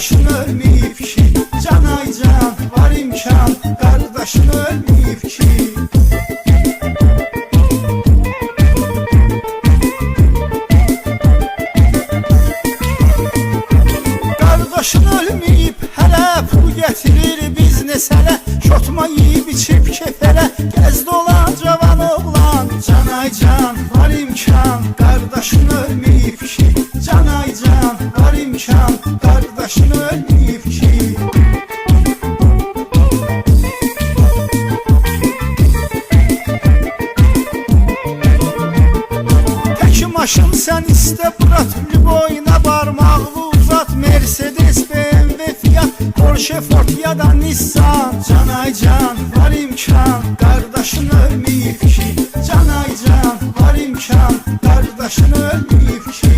kardeşin ölmeyip ki. Can ay can, var imkan, kardeşin ölmeyip ki. Kardeşin ölmeyip hele pul getirir biznesele. Şotma yiyip içip kefele, gezdi olan cavan oğlan. Can ay can, var imkan, kardeşin ölmeyip ki. Can ay can, var imkan, kardeşin ölmeyip ki. Tek maşın sen iste Murat, boyuna parmağını uzat. Mercedes, BMW, Fiat, Porsche, Ford ya da Nissan. Can ay can, var imkan, kardeşin ölmeyip ki. Can ay can, var imkan, kardeşin ölmeyip ki.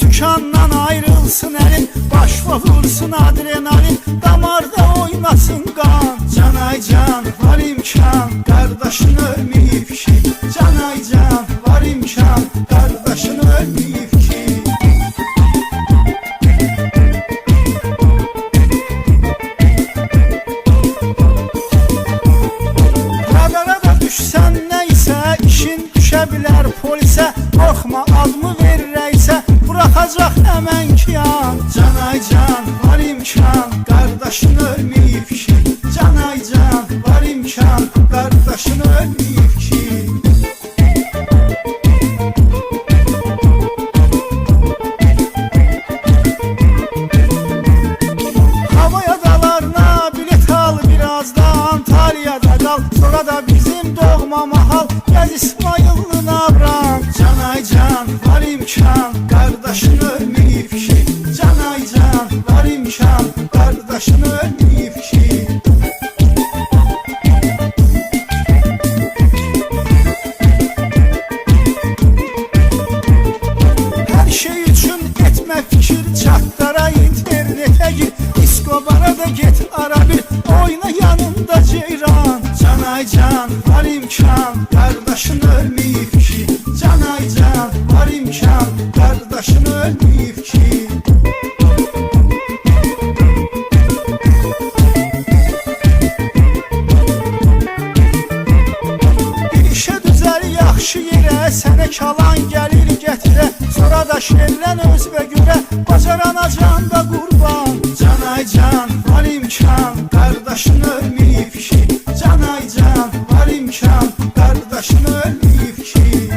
Sükandan ayrılsın elin, başva vursun adrenalin, damarda oynasın kan. Can ay can, var imkan, kardeşin ölmeyip ki. Can ay can, var imkan, kardeşin ölmeyip ki. Radara da düşsen neyse, işin düşebilir polise. Korkma adımı ver reyse, bırakacak hemen ki yan. Can ay can, var imkan, kardeşin ölmeyip ki. Can ay can, var imkan, kardeşin ölmeyip ki. Havaya dalarına bilet al, biraz da Antalya'da kal. Sonra da bizim doğma mahal, gel İsmail'in abram. Can ay can, var imkan, kardeşin ölmeyip ki. Can ay can, var imkan, kardeşin ölmeyip ki. Her şey için etme fikir, çatlara internete gir. Diskobara da get ara bir, oyna yanında ceyran. Can ay can, var imkan, kardeşin ölmeyip ki. Can ay can, var imkan, kardeşin ölmeyip ki. Bir işe düzel yaxşı yerə, sənə kalan gəlir gətirə. Sonra da şerlən özbə görə, bacarana can da qurban. Can ay can, var imkan, kardeşin ölmeyip ki. Can ay can, var imkan, kardeşin ölmeyip ki.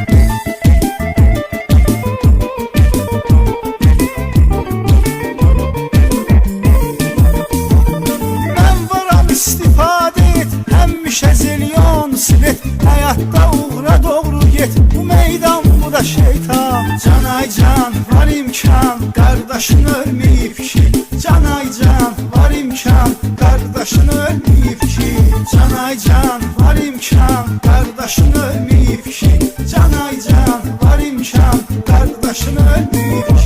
Ben varam istifade et, həmişə zilyon silet. Həyatda uğra doğru get, bu meydan bu da şeytan. Can ay can, var imkan, kardeşin ölmeyip ki. Can ay can, var imkan, kardeşin ölmeyip ki. Can ay can, var imkan, kardeşin ölmeyip ki. Can ay can, var imkan, kardeşin ölmeyip ki.